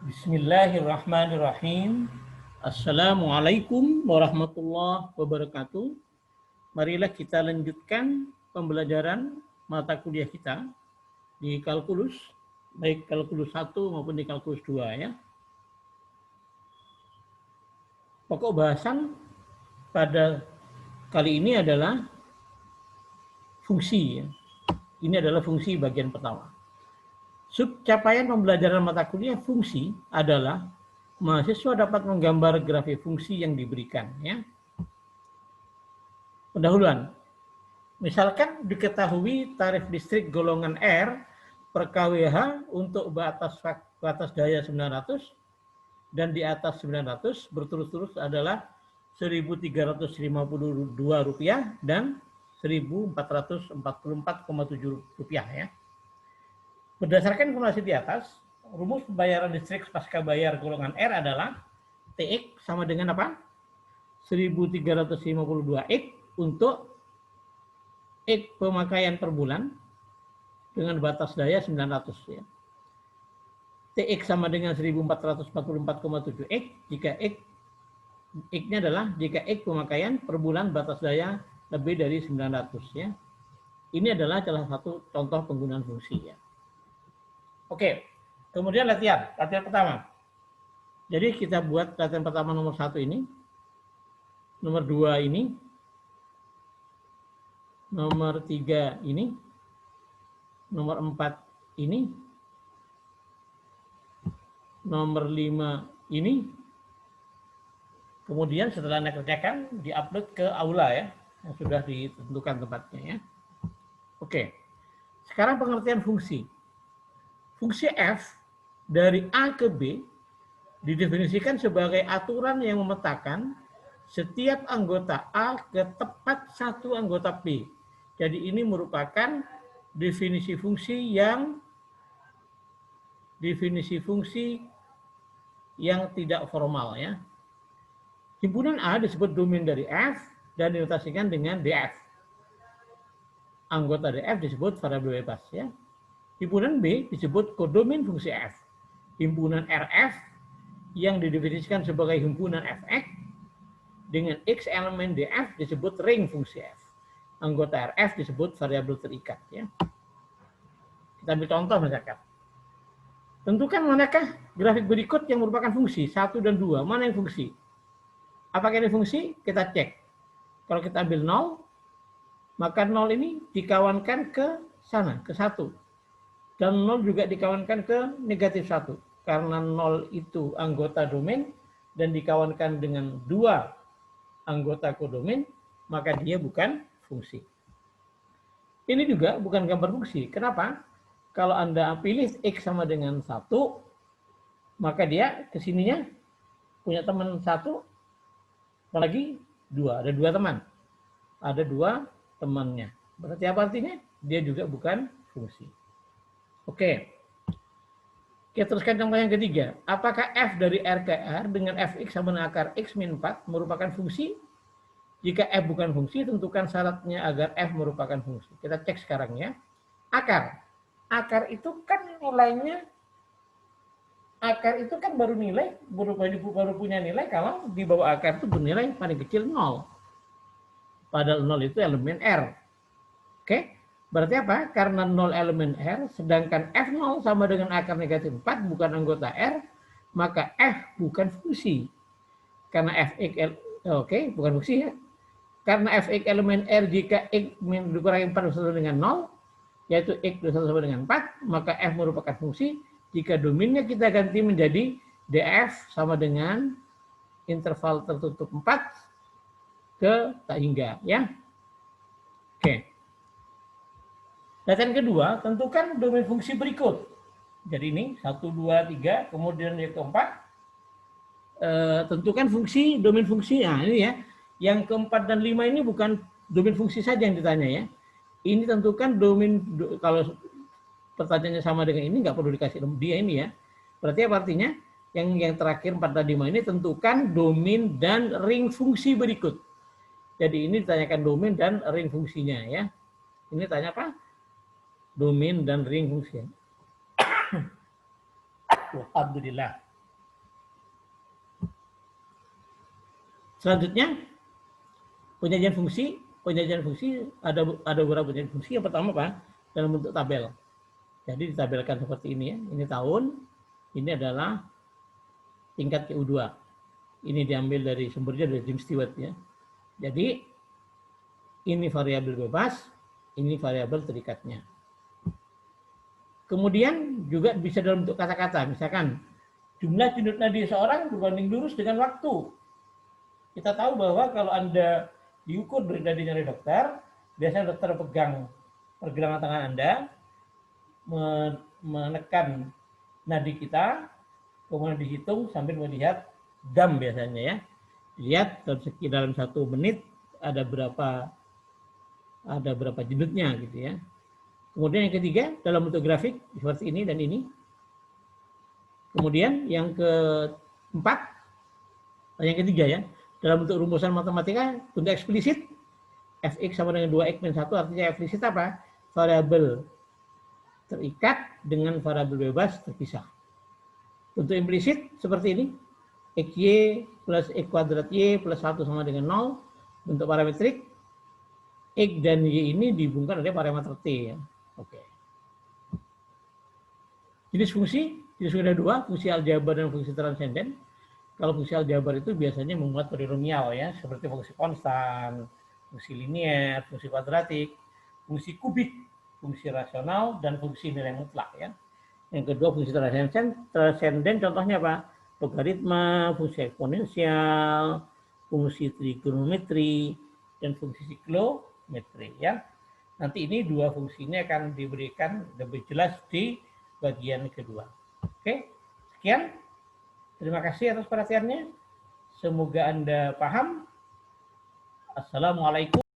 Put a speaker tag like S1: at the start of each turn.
S1: Bismillahirrahmanirrahim. Assalamualaikum warahmatullahi wabarakatuh. Marilah kita lanjutkan pembelajaran mata kuliah kita di kalkulus, baik kalkulus 1 maupun di kalkulus 2 ya. Pokok bahasan pada kali ini adalah fungsi. Ini adalah fungsi bagian pertama. Subcapaian pembelajaran mata kuliah fungsi adalah mahasiswa dapat menggambar grafik fungsi yang diberikan. Ya. Pendahuluan. Misalkan diketahui tarif listrik golongan R per kWh untuk batas daya 900 dan di atas 900 berturut-turut adalah Rp1.352 dan Rp1.444,7 ya. Berdasarkan informasi di atas, rumus pembayaran listrik pasca bayar golongan R adalah TX sama dengan apa? 1.352X untuk X pemakaian per bulan dengan batas daya 900 ya. TX sama dengan 1.444,7X jika X-nya adalah jika X pemakaian per bulan batas daya lebih dari 900 ya. Ini adalah salah satu contoh penggunaan fungsi ya. Oke, kemudian latihan pertama. Jadi kita buat latihan pertama nomor 1 ini, nomor 2 ini, nomor 3 ini, nomor 4 ini, nomor 5 ini. Kemudian setelah Anda kerjakan, diupload ke aula ya, yang sudah ditentukan tempatnya ya. Oke, sekarang pengertian fungsi. Fungsi f dari A ke B didefinisikan sebagai aturan yang memetakan setiap anggota A ke tepat satu anggota B. Jadi ini merupakan definisi fungsi yang tidak formal ya. Himpunan A disebut domain dari F dan dinotasikan dengan DF. Anggota DF disebut variabel bebas ya. Himpunan B disebut kodomain fungsi F. Himpunan RF yang didefinisikan sebagai himpunan Fx dengan X elemen DF disebut ring fungsi F. Anggota RF disebut variabel terikat. Ya. Kita ambil contoh misalkan. Tentukan manakah grafik berikut yang merupakan fungsi 1 dan 2. Mana yang fungsi? Apakah ini fungsi? Kita cek. Kalau kita ambil 0, maka 0 ini dikawankan ke sana, ke 1. Dan 0 juga dikawankan ke negatif 1. Karena 0 itu anggota domain dan dikawankan dengan 2 anggota kodomain, maka dia bukan fungsi. Ini juga bukan gambar fungsi. Kenapa? Kalau Anda pilih X sama dengan 1, maka dia kesininya punya teman 1, apalagi 2. Ada 2 teman. Ada 2 temannya. Berarti apa artinya? Dia juga bukan fungsi. Oke. Kita teruskan contoh yang ketiga. Apakah f dari R ke R dengan fx sama dengan akar x min 4 merupakan fungsi? Jika f bukan fungsi, tentukan syaratnya agar f merupakan fungsi. Kita cek sekarang ya. Akar. Akar itu kan nilainya, akar itu kan baru punya nilai kalau di bawah akar itu bernilai paling kecil 0. Padahal 0 itu elemen R. Oke. Berarti apa? Karena 0 elemen R, sedangkan F0 sama dengan akar negatif 4, bukan anggota R, maka F bukan fungsi. Karena Fx, bukan fungsi ya. Karena Fx elemen R jika X dikurangi 4 sama dengan 0, yaitu X sama dengan 4, maka F merupakan fungsi. Jika domainnya kita ganti menjadi DF sama dengan interval tertutup 4 ke tak hingga. Ya. Oke. Latihan kedua, tentukan domain fungsi berikut. Jadi ini 1, 2, 3, kemudian yang keempat, tentukan fungsi, domain fungsi. Nah ini ya, yang keempat dan 5 ini bukan domain fungsi saja yang ditanya ya. Ini tentukan domain, kalau pertanyaannya sama dengan ini, nggak perlu dikasih dia ini ya. Berarti apa artinya? Yang terakhir 4 dan 5 ini tentukan domain dan ring fungsi berikut. Jadi ini ditanyakan domain dan ring fungsinya ya. Ini tanya apa? Domain dan ring fungsi. Alhamdulillah. Selanjutnya, penyajian fungsi ada beberapa penyajian fungsi. Yang pertama apa? Dalam bentuk tabel. Jadi ditabelkan seperti ini ya. Ini tahun, ini adalah tingkat QU2. Ini diambil dari sumbernya dari James Stewart ya. Jadi ini variabel bebas, ini variabel terikatnya. Kemudian juga bisa dalam bentuk kata-kata, misalkan jumlah cundut nadi seorang berbanding lurus dengan waktu. Kita tahu bahwa kalau Anda diukur dari nadinya oleh dokter, biasanya dokter pegang pergelangan tangan Anda, menekan nadi kita, kemudian dihitung sambil melihat jam biasanya ya. Lihat dalam 1 menit ada berapa jundutnya gitu ya. Kemudian yang ketiga dalam bentuk grafik seperti ini dan ini. Kemudian yang keempat, yang ketiga ya, dalam bentuk rumusan matematika bentuk eksplisit fx sama dengan 2x min 1, artinya eksplisit apa? Variabel terikat dengan variabel bebas terpisah. Bentuk implisit seperti ini, xy plus x kuadrat y plus 1 sama dengan 0. Bentuk parametrik, x dan y ini dihubungkan oleh parameter t ya. Oke. Jenis fungsi ada 2, fungsi aljabar dan fungsi transenden. Kalau fungsi aljabar itu biasanya memuat polinomial ya, seperti fungsi konstan, fungsi linier, fungsi kuadratik, fungsi kubik, fungsi rasional, dan fungsi nilai mutlak ya. Yang kedua fungsi transenden contohnya apa? Logaritma, fungsi eksponensial, fungsi trigonometri, dan fungsi siklometri ya. Nanti ini 2 fungsi ini akan diberikan lebih jelas di bagian kedua. Oke, sekian. Terima kasih atas perhatiannya. Semoga Anda paham. Assalamualaikum.